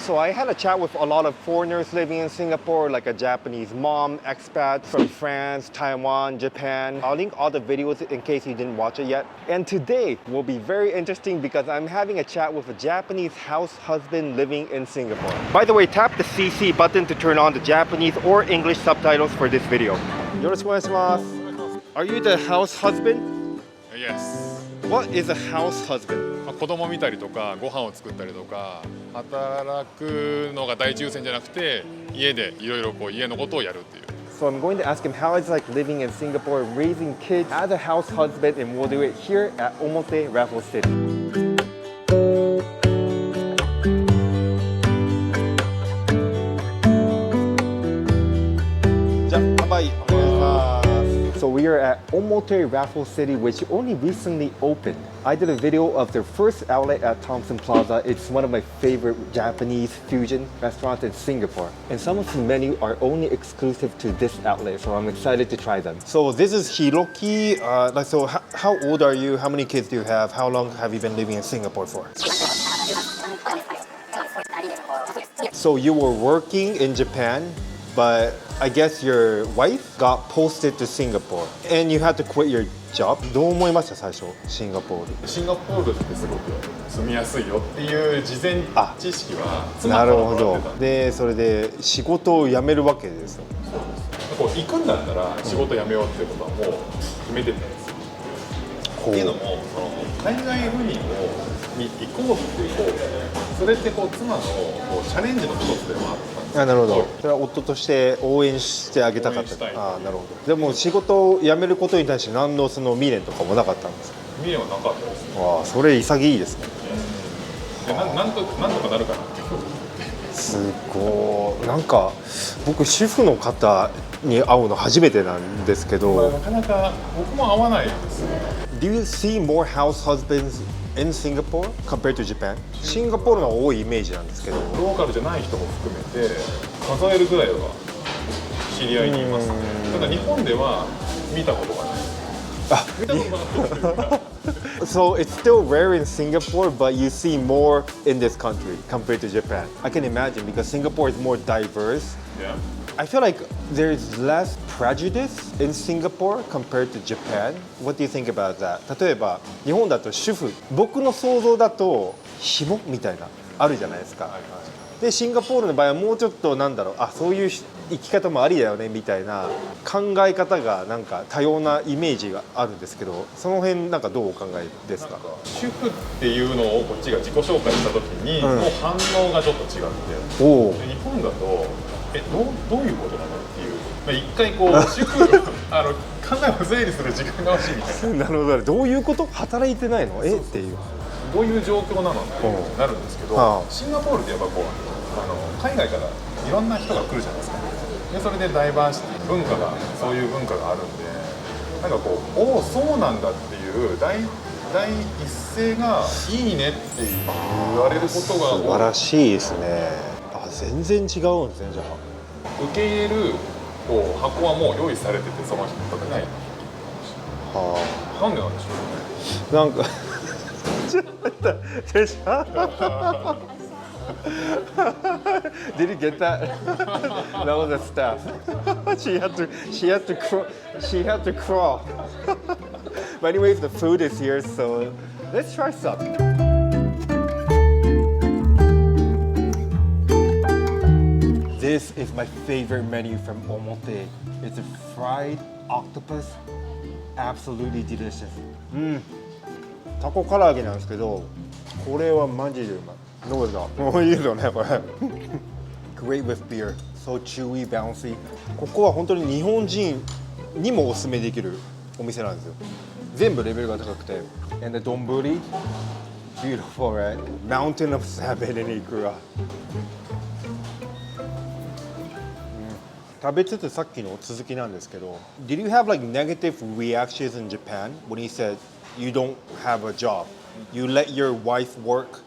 So I had a chat with a lot of foreigners living in Singapore, like a Japanese mom, expat from France, Taiwan, Japan. I'll link all the videos in case you didn't watch it yet. And today will be very interesting because I'm having a chat with a Japanese house husband living in Singapore. By the way, tap the CC button to turn on the Japanese or English subtitles for this video. Are you the house husband? Yes. What is a house husband? 子供見たりとかご飯を作ったりとか働くのが第一優先じゃなくて家でいろいろこう家のことをやるっていう。 So I'm going to ask him how it's like living in Singapore, raising kids as a house husband, and we'll do it here at Omote Raffles City. じゃあ、乾杯お願いします。So we are at Omote Raffles City, which only recently opened. I did a video of their first outlet at Thomson Plaza. It's one of my favorite Japanese fusion restaurants in Singapore. And some of the menu are only exclusive to this outlet, so I'm excited to try them. So this is Hiroki. How old are you? How many kids do you have? How long have you been living in Singapore for? So you were working in Japan, but I guess your wife got posted to Singapore and you had to quit your job. どう思いました最初シンガポール。シンガポールってすごく住みやすいよっていう事前知識は妻なるほからもらってどたんで。でそれで仕事を辞めるわけですよ。こう行くんだったら仕事辞めようってことはもう決めてたんですよ。っていうのもその海外赴任に行こうっていうそれってこう妻のこうチャレンジの一つでもあったんですよ。あ、なるほど。それは夫として応援してあげたかった。応援したいあ、なるほど。でも仕事を辞めることに対して何のその未練とかもなかったんですか。未練はなかったですね。わあ、それ潔いですね。でなんとかなるかなってすごい。なんか僕主婦の方に会うの初めてなんですけど。なかなか僕も合わないですね。Do you see more house husbands in Singapore compared to Japan? シンガポールの多いイメージなんですけど。ローカルじゃない人も含めて数えるぐらいは知り合いにいますね。ただ日本では見たことがない。見たことがない。So it's still rare in Singapore, but you see more in this country compared to Japan. I can imagine because Singapore is more diverse. Yeah. I feel like there's less prejudice in Singapore compared to Japan. What do you think about that? 例えば日本だと主婦、僕の想像だと紐みたいなあるじゃないですか。はいはい。でシンガポールの場合はもうちょっとなんだろう、あ、そういう生き方もありだよねみたいな考え方がなんか多様なイメージがあるんですけど、その辺なんかどうお考えですか。主婦っていうのをこっちが自己紹介した時に、もう反応がちょっと違って、おで日本だとどういうことなのっていう、一回こう主婦考えを整理する時間が欲しいみたいな。なるほど。どういうこと？働いてないの？っていう。どういう状況なのってなるんですけど、シンガポールってやっぱこう海外からいろんな人が来るじゃないですか。でそれでダイバーシティそういう文化があるんで、なんかこうおおそうなんだっていう第一声がいいねって言われることが素晴らしいですね。あ、全然違うんですね。じゃあ受け入れるこう箱はもう用意されててその人がない。なんでなんでしょうね。なんかDid you get that? That was a staff. She had to crawl. But anyways, the food is here, so let's try some. This is my favorite menu from Omote. It's a fried octopus. Absolutely delicious. タコ唐揚げなんですけど、これはマジでうまい。どうですか？もういいですよね、これ。Great with beer. So chewy, bouncy. ここは本当に日本人にもおすすめできるお店なんですよ。全部レベルが高くて。And the donburi, beautiful, right? Mountain of salmon and ikura. 食べつつさっきの続きなんですけど、Did you have like negative reactions in Japan when he said you don't have a job? You let your wife work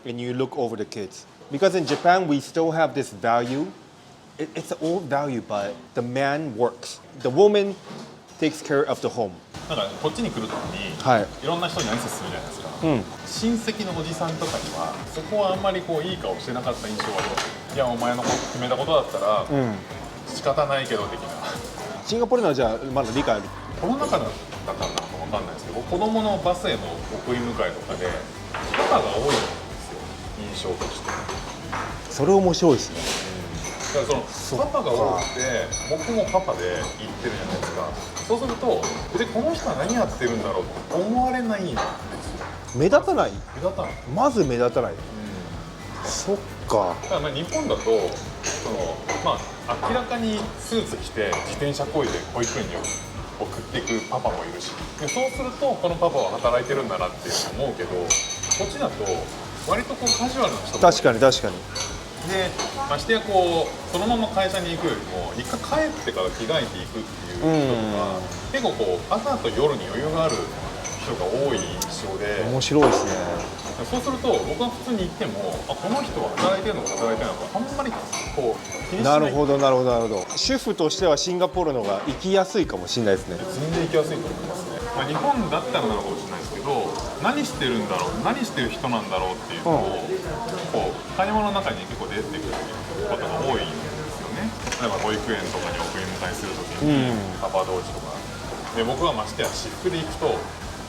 and you look over the kids. Because in Japan we still have this value. It's an old value, but the man works. The woman takes care of the home. なんかこっちに来るときに、はいいろんな人に挨拶するじゃないですか、うん親戚のおじさんとかにはそこはあんまりこういい顔してなかった印象はあります。いやお前の決めたことだったらうん仕方ないけど的な。シンガポールのはじゃあまだ理解あるコロナ禍だったかなわかんないですけど、子供のバスへの送り迎えとかでパパが多いんですよ、印象として。それ面白いですねだからそのパパが多くて僕もパパで行ってるじゃないですか。そうするとでこの人は何やってるんだろうと思われないんですよ。目立たない目立たない。まず目立たないそっかだからまあ日本だとまあ明らかにスーツ着て自転車こいで保育園に送っていくパパもいるし、でそうするとこのパパは働いてるんだなって思うけど、こっちだと割とこうカジュアルな人も確かに確かにで、ましてやこうそのまま会社に行くよりも一回帰ってから着替えていくっていう人とか、結構こう朝と夜に余裕がある人が多い印象で、面白いですねそうすると僕は普通に行ってもこの人は働いてるのか働いてないのかあんまりこう気にしな。ないるほどなるほどなるほど主婦としてはシンガポールの方が行きやすいかもしれないですね全然行きやすいと思いますね。まあ、日本だったらなのかもしれないですけど、何してるんだろう何してる人なんだろうっていうのを、こう会話の中に結構出てくることが多いんですよね。例えば保育園とかに送り迎えするときに、パパ同士とかで、僕はましてや私服で行くと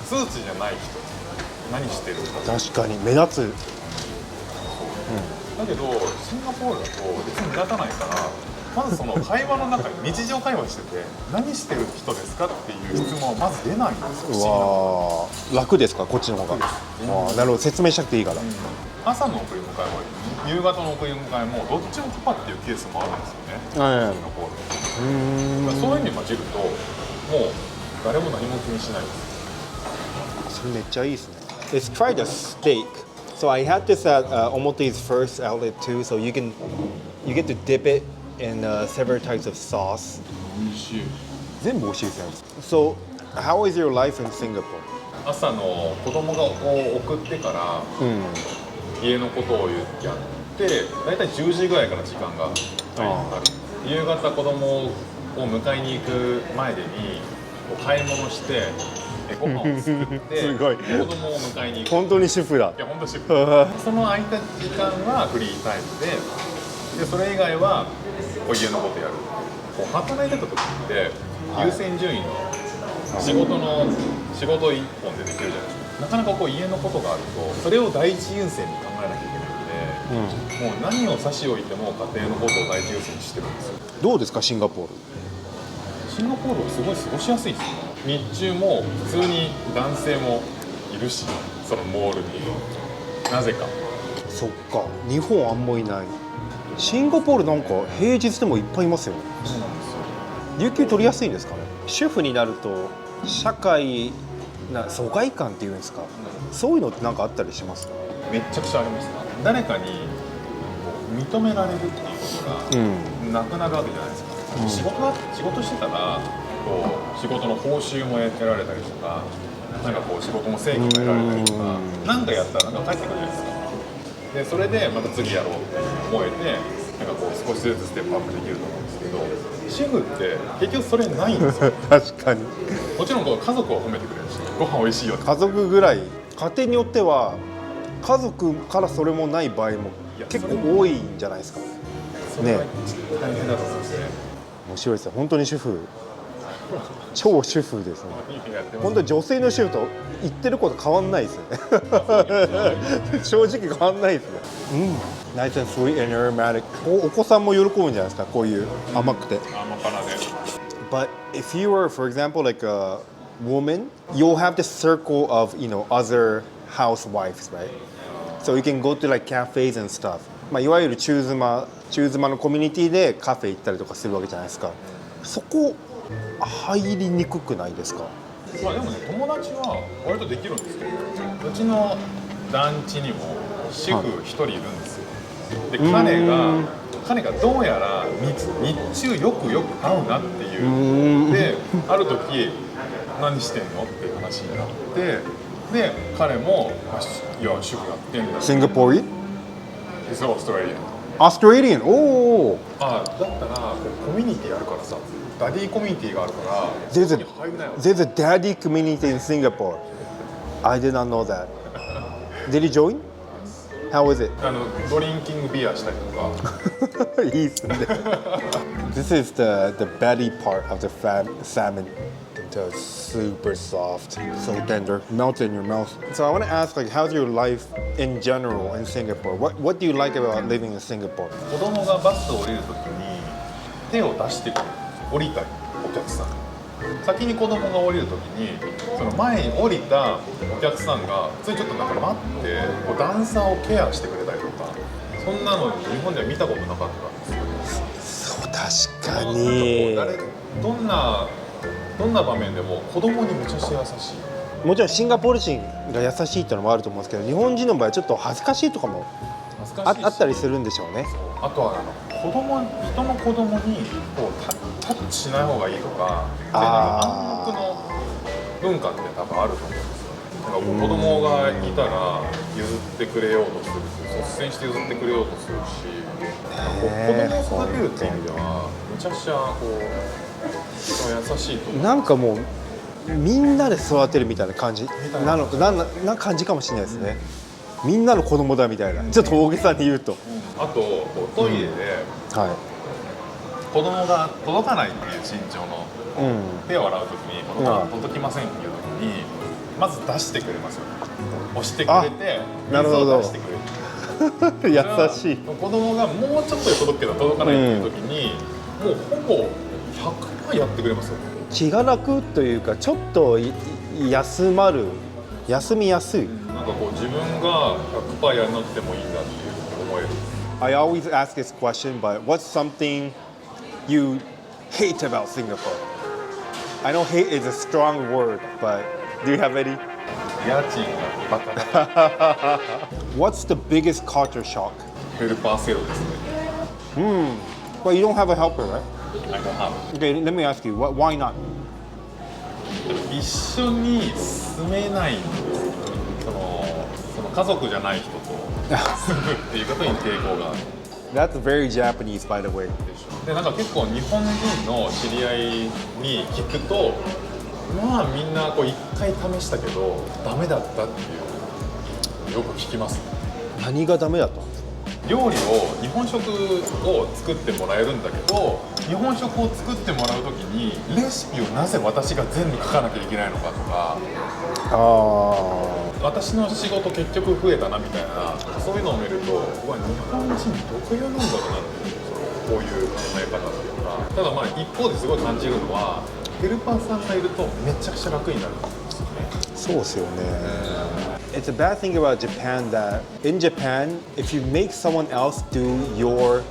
スーツじゃない人何してるんだろう。確かに目立つだけどシンガポールだと別に目立たないから、まずその会話の中に日常会話してて何してる人ですかっていう質問はまず出ないんですよ。わー楽ですかこっちの方があなるほど説明しなくていいから、朝の送り迎えも夕方の送り迎えもどっちもパパっていうケースもあるんですよね、はいシンガポールだと。そういう意味混じるともう誰も何も気にしないです。それめっちゃいいですね Let's try the steak So I had this at Omote's first outlet too So you get to dip it in several types of sauce 美味しい。全部美味しいですね So how is your life in Singapore? 朝の子供が送ってから家のことをやってだいたい10時ぐらいから時間がある。夕方子供を迎えに行く前でに買い物してご飯を作ってすごい子供を迎えに行く。本当に主婦だいや本当シフトその空いた時間はフリータイムでそれ以外はこう家のことやる。こう働いてた時って優先順位の仕事一本でできるじゃないですか。なかなかこう家のことがあるとそれを第一優先に考えなきゃいけないので、もう何を差し置いても家庭のことを第一優先にしてるんですよ。どうですかシンガポールシンガポールはすごい過ごしやすいですね。日中も普通に男性もいるし、そのモールになぜか。そっか日本あんまいないシンガポールなんか平日でもいっぱいいますよねそうなんですよ。有給取りやすいんですかね主婦になると社会疎外感っていうんですか、そういうのって何かあったりしますかめっちゃくちゃあります。誰かに認められるっていうことがなくなるわけじゃないですか、仕事してたらこう仕事の報酬も得られたりとか、なんかこう仕事も成果が得られたりとか、なんかやったらなんか返ってくるじゃないですか。でそれでまた次やろうって思えて、なんかこう少しずつステップアップできると思うんですけど、主婦って結局それないんですよ確かにもちろんこう家族は褒めてくれるし、ご飯美味しいよって家族ぐらい家庭によっては家族からそれもない場合も結構多いんじゃないですかそれが大変だと思うんですね。面白いですよ本当に主婦超主婦ですね本当に女性の主婦と言ってること変わんないですよね正直変わんないですねNice and sweet and aromatic お子さんも喜ぶんじゃないですかこういう甘くて甘辛で。 But if you were for example like a woman you'll have this circle of other housewives right So you can go to like cafes and stuff まあいわゆる中妻のコミュニティでカフェ行ったりとかするわけじゃないですかそこ入りにくくないですか。まあでもね、友達は割とできるんですけど、うちの団地にも主婦一人いるんですよ。で彼がどうやら日中よく会うなっていうで、ある時何してんのっていう話になって、で彼もいや主婦やってんだ。シンガポール？オーストラリア。Australian. Oh, あだったらコミュニティあるからさ、ダディコミュニティがあるから there's そ a こに入るなよ。 there's a daddy community in Singapore. I did not know that. Did you join? How was it? ドリンキングビアしたりとか。いいっすね。This is the belly part of the salmon. It's super soft, so tender, melt in your mouth. So I want to ask, like, how's your life in general in Singapore? What do you like about living in Singapore? 子供がバスを降りるときに手を出してくる、降りたいお客さん、先に子供が降りるときにその前に降りたお客さんが普通にちょっとなんか待ってこう段差をケアしてくれたりとか、そんなの日本では見たことなかったんですよ。そう、確かなんに。かこうどんな場面でも子供にめちゃくちゃ優しい。もちろんシンガポール人が優しいってのもあると思うんですけど、日本人の場合はちょっと恥ずかしいとかも恥ずかしいしあったりするんでしょうね。あとは人の子供にこうタッチしない方がいいとか、暗黙の文化って多分あると思うんですよね。なんかこう子供がいたら譲ってくれようとするし、率先して譲ってくれようとするし、なんかこう子供を育てるっていう意味ではめちゃくちゃこう優しいと思う。なんかもうみんなで育てるみたいな感じな感じかもしれないですね。みんなの子供だみたいな、ちょっと大げさに言うと、あとこうトイレではい子供が届かないっていう身長の手を洗うときに子供が届きませんっていうときにまず出してくれますよね。押してくれて水を出してくれる。優しい。子供がもうちょっとで届くけど届かないっていうときに、もうほぼ100%やってくれますよね。気が楽というか、ちょっと休みやすい。なんかこう自分が 100% やらなくてもいいんだっていう思える。I always ask this question, but what's something you hate about Singapore? I know hate is a strong word, but do you have any? 家賃がバカだ。What's the biggest culture shock? ヘルパー制度ですね。But you don't have a helper, right? I don't have. Okay, let me ask you, why not? 一緒に住めないんです。その家族じゃない人と住むっていうことに抵抗がある。That's very Japanese, by the way. でなんか結構日本人の知り合いに聞くと、まあみんなこう一回試したけどダメだったっていうよく聞きます。何がダメだったんですか？料理を日本食を作ってもらえるんだけど、日本食を作ってもらうときにレシピをなぜ私が全部書かなきゃいけないのかとか、私の仕事結局増えたなみたいな、そういうのを見ると、うわ日本人特有なんだろうなっていう、こういう考え方っていうか。ただまあ一方ですごい感じるのは、ヘルパーさんがいるとめちゃくちゃ楽になるんですよね。そうですよね。It's a bad thing about Japan that in Japan, if you make someone else do your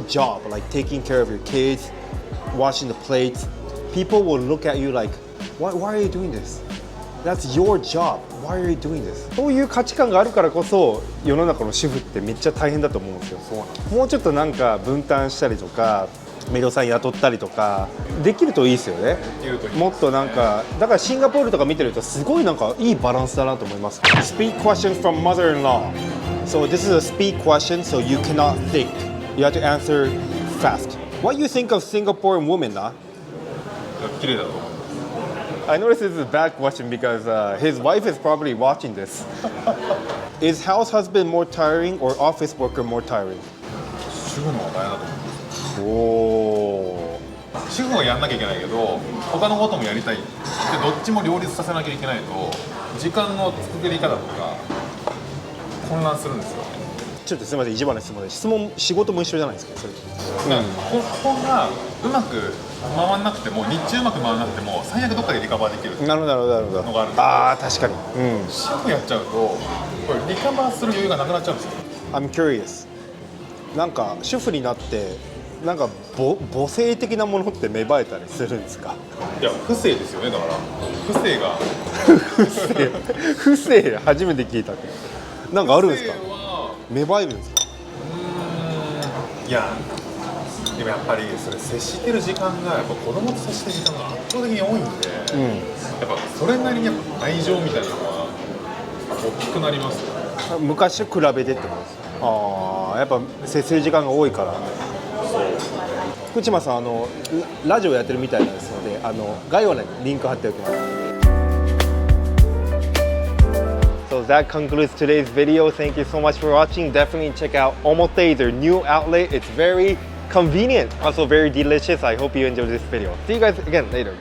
job, like taking care of your kids, washing the plates, people will look at you like, why are you doing this? That's your job. Why are you doing this? そういう価値観があるからこそ世の中の主婦ってめっちゃ大変だと思うんですよ。もうちょっとなんか分担したりとか、メイドさん雇ったりとかできるといいですよね。もっとなんかだからシンガポールとか見てるとすごいなんかいいバランスだなと思います。Speed question from mother-in-law. So this is a speed question, so you cannot think. You have to answer fast. What do you think of Singaporean women, na? 綺麗だと思う。I know this is a bad question because his wife is probably watching this. Is house husband more tiring or office worker more tiring? 主婦の方が大変だと思う。主婦はやんなきゃいけないけど他のこともやりたいで、どっちも両立させなきゃいけないと時間の作り方とか混乱するんですよ。ちょっとすみません、意地悪な質問で、仕事も一緒じゃないですか、それ。ここがうまく回んなくても、日中うまく回らなくても最悪どっかでリカバーできるなるほどのがあるんですよ。ああ、確かに。主婦やっちゃうとこれリカバーする余裕がなくなっちゃうんですよ。I'm curious. なんか主婦になってなんか母性的なものって芽生えたりするんですか？いや不正ですよね。だから不正が不正初めて聞いたけど、なんかあるんですか？芽生えるんですか？いやでもやっぱりそれ接してる時間がやっぱ子供と接してる時間が圧倒的に多いんで、やっぱそれなりにやっぱ愛情みたいなのは大きくなりますよね。昔比べてってことですか？ああやっぱ節制時間が多いから福島さんラジオやってるみたいなんですので概要欄にリンク貼っておきます。So that concludes today's video. Thank you so much for watching. Definitely check out Omote, their new outlet. It's very convenient, also very delicious. I hope you enjoyed this video. See you guys again later.